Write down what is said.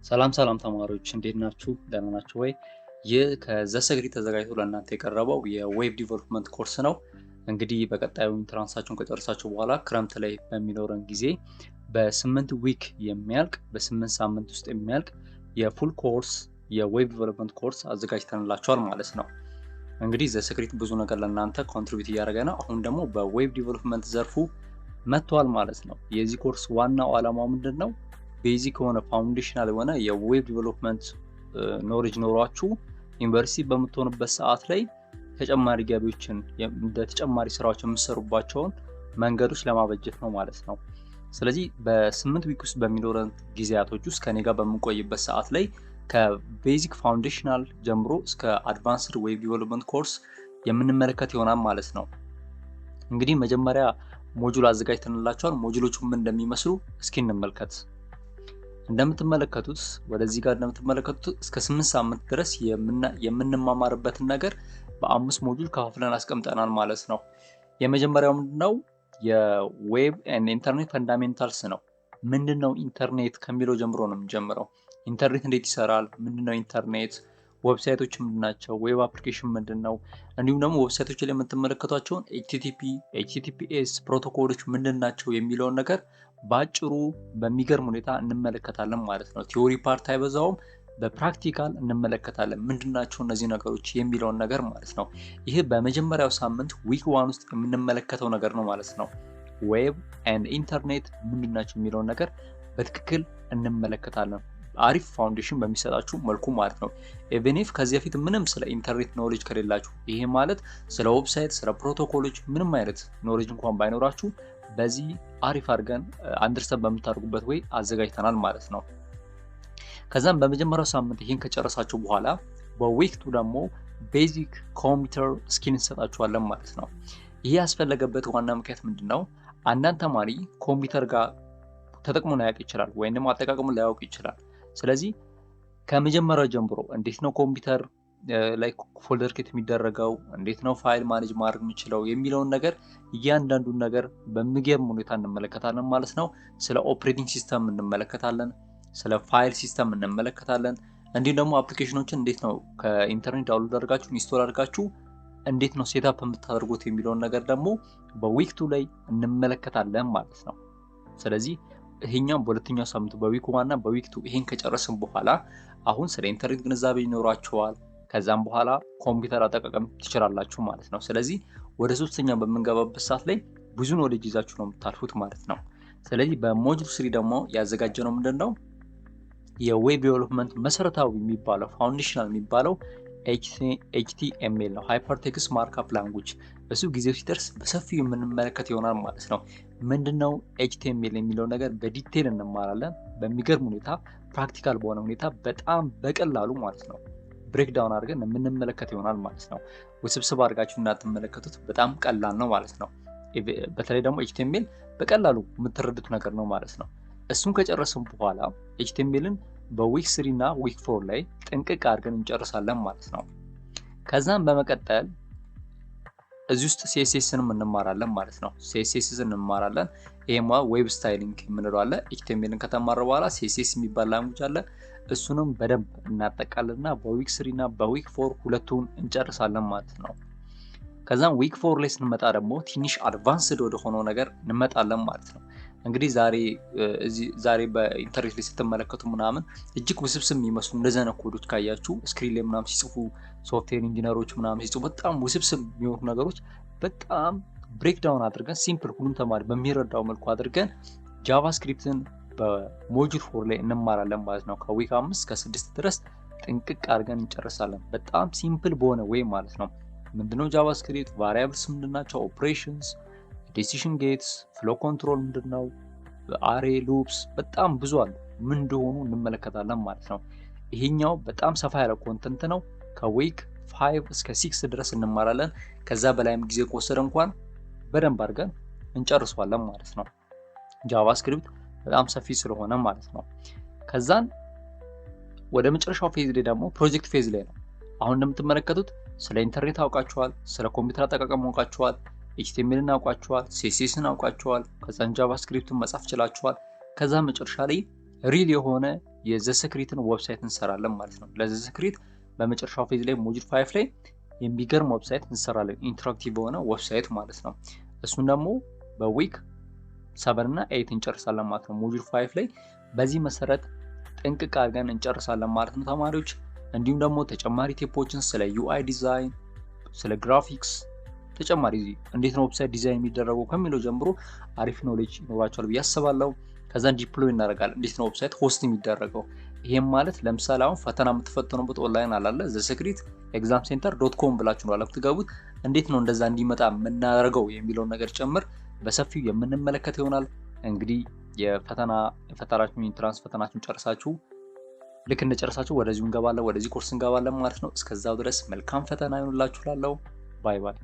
ሰላም ተማሪዎች እንዴት ናችሁ? ደህና ናችሁ ወይ? ይህ ከዘሰግሪ ተዘጋጅቶ ለእናንተ የቀረበው የዌብ ዲቨሎፕመንት ኮርስ ነው። እንግዲህ በቀጣዩ ኢንትራንሳችሁን ከጨረሳችሁ በኋላ ክረምት ላይ በሚኖረን ጊዜ በ8 ዊክ የሚያልቅ በ8 ሳምንት ውስጥ የሚያልቅ የፉል ኮርስ የዌብ ዲቨሎፕመንት ኮርስ አዘጋጅተንላችኋል ማለት ነው። እንግዲህ ዘሰግሪት ብዙ ነገር ለእናንተ ኮንትሪቢዩት እያደረገ ነው። አሁን ደግሞ በዌብ ዲቨሎፕመንት ዘርፉ መጥቷል ማለት ነው። የዚህ ኮርስ ዋናው ዓላማው ምንድን ነው? ቤዚክ የሆነ ፋውንዴሽናል የሆነ የዌብ ዲቨሎፕመንት ኖሌጅ ኖሯችሁ ዩኒቨርሲቲ በምትሆንበት ሰዓት ላይ ተጨማሪ ገቢዎችን እንደ ተጨማሪ ስራዎች የምትሰሩባቸውን መንገዶች ለማበጀት ነው ማለት ነው። ስለዚህ በ8 ዊክ ውስጥ በሚኖረን ጊዜያቶች ውስጥ ከኔ ጋር በምንቆይበት ሰዓት ላይ ከቤዚክ ፋውንዴሽናል ጀምሮ እስከ አድቫንስድ ዌብ ዲቨሎፕመንት ኮርስ የምንመለከት ይሆናል ማለት ነው። እንግዲህ መጀመሪያ ሞጁል አዘጋጅተንላችኋል። ሞጁሎቹ ምን እንደሚመስሉ እስኪ እንመልከት። እንደምትመለከቱት ወደዚህ ጋር እንደምትመለከቱት እስከ 8 ሳምንት ድረስ የምንማማርበትን ነገር በ5 ሞጁል ከፋፍለን አስቀምጠናል ማለት ነው። የመጀመሪያው ምንድነው? የዌብ ኤንድ ኢንተርኔት ፈንዳሜንታልስ ነው። ምንድነው ኢንተርኔት ከሚለው ጀምሮ ነው የምንጀምረው። ኢንተርኔት እንዴት ይሰራል? ምንድነው ኢንተርኔት? ዌብሳይቶች ምንድናቸው? ዌብ አፕሊኬሽን ምንድነው? እንዲሁም ደግሞ ዌብሳይቶች ላይ የምትመለከቷቸውን ኤችቲቲፒኤስ ፕሮቶኮሎች ምንድናቸው የሚለውን ነገር ባጭሩ በሚገርም ሁኔታ እንመለከታለን ማለት ነው። ቲዮሪ ፓርት አይበዛውም፣ በፕራክቲካል እንመለከታለን ምንድናቸው እነዚህ ነገሮች የሚለውን ነገር ማለት ነው። ይህ በመጀመሪያው ሳምንት ዊክ 1 ውስጥ የምንመለከተው ነገር ነው ማለት ነው። ዌብ ኤንድ ኢንተርኔት ምንድናቸው የሚለውን ነገር በትክክል እንመለከታለን፣ አሪፍ ፋውንዴሽን በሚሰጣችሁ መልኩ ማለት ነው። ኢቨን ኢፍ ከዚህ በፊት ምንም ስለ ኢንተርኔት ኖሌጅ ከሌላችሁ፣ ይሄ ማለት ስለ ዌብሳይት ስለ ፕሮቶኮሎች ምንም አይነት ኖሌጅ እንኳን ባይኖራችሁ በዚህ አሪፍ አድርገን አንደርስታንድ በምታደርጉበት ወይ አዘጋጅተናል ማለት ነው። ከዛም በመጀመሪያው ሳምንት ይሄን ከጨረሳችሁ በኋላ በዊክ 2 ደግሞ ቤዚክ ኮምፒውተር ስኪል እንሰጣችኋለን ማለት ነው። ይሄ ያስፈለገበት ዋና ምክንያት ምንድነው? አንዳንድ ተማሪ ኮምፒውተር ጋር ተጠቅሞ ላያውቅ ይችላል፣ ወይንም አጠቃቀሙን ላያውቅ ይችላል። ስለዚህ ከመጀመሪያው ጀምሮ እንዴት ነው ኮምፒውተር ላይ ፎልደር ክሬት የሚደረገው፣ እንዴት ነው ፋይል ማኔጅ ማድረግ የሚችለው የሚለውን ነገር እያንዳንዱን ነገር በሚገርም ሁኔታ እንመለከታለን ማለት ነው። ስለ ኦፕሬቲንግ ሲስተም እንመለከታለን፣ ስለ ፋይል ሲስተም እንመለከታለን። እንዲሁም ደግሞ አፕሊኬሽኖችን እንዴት ነው ከኢንተርኔት ዳውንሎድ አድርጋችሁ ኢንስቶል አድርጋችሁ እንዴት ነው ሴትአፕ የምታደርጉት የሚለውን ነገር ደግሞ በዊክ 2 ላይ እንመለከታለን ማለት ነው። ስለዚህ ይሄኛው በሁለተኛው ሳምንት በዊክ 1 እና በዊክ 2 ይሄን ከጨረስን በኋላ አሁን ስለ ኢንተርኔት ግንዛቤ ይኖራችኋል። ከዛም በኋላ ኮምፒውተር አጠቃቀም ትችላላችሁ ማለት ነው። ስለዚህ ወደ ሶስተኛው በምንገባበት ሰዓት ላይ ብዙ ኖሌጅ ይዛችሁ ነው የምታልፉት ማለት ነው። ስለዚህ በሞጁል 3 ደግሞ ያዘጋጀነው ምንድነው? የዌብ ዴቨሎፕመንት መሰረታዊ የሚባለው ፋውንዴሽናል የሚባለው HTML ነው፣ ሃይፐርቴክስት ማርክአፕ ላንጉጅ። እሱ ጊዜው ሲደርስ በሰፊው የምንመለከት ይሆናል ማለት ነው። ምንድነው HTML የሚለው ነገር በዲቴል እንማራለን። በሚገርም ሁኔታ ፕራክቲካል በሆነ ሁኔታ በጣም በቀላሉ ማለት ነው ብሬክዳውን አድርገን የምንመለከት ይሆናል ማለት ነው። ውስብስብ አድርጋችሁ እንዳትመለከቱት፣ በጣም ቀላል ነው ማለት ነው። በተለይ ደግሞ HTML በቀላሉ የምትረዱት ነገር ነው ማለት ነው። እሱን ከጨረስን በኋላ HTMLን በዊክ 3 እና ዊክ 4 ላይ ጥንቅቅ አድርገን እንጨርሳለን ማለት ነው። ከዛም በመቀጠል እዚህ ውስጥ CSSንም እንማራለን ማለት ነው። CSS እንማራለን። ይሄማ ዌብ ስታይሊንግ የምንለው አለ። HTMLን ከተማረ በኋላ CSS የሚባል ላንጉጅ አለ። እሱንም በደንብ እናጠቃልና በዊክ 3 እና በዊክ 4 ሁለቱን እንጨርሳለን ማለት ነው። ከዛም ዊክ 4 ላይ ስንመጣ ደግሞ ትንሽ አድቫንስድ ወደ ሆነው ነገር እንመጣለን ማለት ነው። እንግዲህ ዛሬ በኢንተርኔት ላይ ስትመለከቱ ምናምን እጅግ ውስብስብ የሚመስሉ እንደዚህ አይነት ኮዶች ካያችሁ ስክሪን ላይ ምናምን ሲጽፉ ሶፍትዌር ኢንጂነሮች ምናምን ሲጽፉ በጣም ውስብስብ የሚሆኑ ነገሮች በጣም ብሬክዳውን አድርገን ሲምፕል ሁሉም ተማሪ በሚረዳው መልኩ አድርገን ጃቫስክሪፕትን በሞጁል 4 ላይ እንማራለን ማለት ነው። ከዊክ 5 እስከ 6 ድረስ ጥንቅቅ አድርገን እንጨርሳለን በጣም ሲምፕል በሆነ ወይ ማለት ነው። ምንድነው ጃቫስክሪፕት፣ ቫሪያብልስ ምንድናቸው፣ ኦፕሬሽንስ፣ ዲሲሽን ጌትስ፣ ፍሎ ኮንትሮል ምንድነው፣ አሬ ሉፕስ በጣም ብዙ አሉ። ምን እንደሆኑ እንመለከታለን ማለት ነው። ይሄኛው በጣም ሰፋ ያለ ኮንተንት ነው። ከዊክ 5 እስከ 6 ድረስ እንማራለን። ከዛ በላይም ጊዜ ከወሰደ እንኳን በደንብ አድርገን እንጨርሷለን ማለት ነው። ጃቫስክሪፕት በጣም ሰፊ ስለሆነ ማለት ነው። ከዛን ወደ መጨረሻው ፌዝ ላይ ደግሞ ፕሮጀክት ፌዝ ላይ ነው። አሁን እንደምትመለከቱት ስለ ኢንተርኔት አውቃችኋል፣ ስለ ኮምፒውተር አጠቃቀም አውቃችኋል፣ HTMLን አውቃችኋል፣ CSSን አውቃችኋል፣ ከዛን ጃቫስክሪፕትን መጻፍ ችላችኋል። ከዛ መጨረሻ ላይ ሪል የሆነ የዘ ሰክሬትን ዌብሳይት እንሰራለን ማለት ነው። ለዘ ሰክሬት በመጨረሻው ፌዝ ላይ ሞጁል 5 ላይ የሚገርም ዌብሳይት እንሰራለን፣ ኢንተራክቲቭ የሆነ ዌብሳይት ማለት ነው። እሱን ደግሞ በዊክ 7 እና 8 እንጨርሳለን ማለት ነው ሞጁል 5 ላይ። በዚህ መሰረት ጥንቅቅ አድርገን እንጨርሳለን ማለት ነው ተማሪዎች። እንዲሁም ደግሞ ተጨማሪ ቲፖችን ስለ ዩአይ ዲዛይን፣ ስለ ግራፊክስ ተጨማሪ እንዴት ነው ዌብሳይት ዲዛይን የሚደረገው ከሚለው ጀምሮ አሪፍ ኖሌጅ ይኖራቸዋል ብዬ አስባለሁ። ከዛን ዲፕሎይ እናደርጋለን፣ እንዴት ነው ዌብሳይት ሆስት የሚደረገው። ይሄም ማለት ለምሳሌ አሁን ፈተና የምትፈተኑበት ኦንላይን አላለ ዘሰክሪት ኤግዛም ሴንተር .com ብላችሁ ነው የምትገቡት። እንዴት ነው እንደዛ እንዲመጣ የምናደርገው የሚለውን ነገር ጭምር በሰፊው የምንመለከት ይሆናል። እንግዲህ የፈተናችሁን ኢንትራንስ ፈተናችሁን ጨርሳችሁ ልክ እንደጨርሳችሁ ወደዚህ ኮርስ እንገባለን ማለት ነው። እስከዛው ድረስ መልካም ፈተና ይሁንላችሁ። ላለው ባይ ባይ።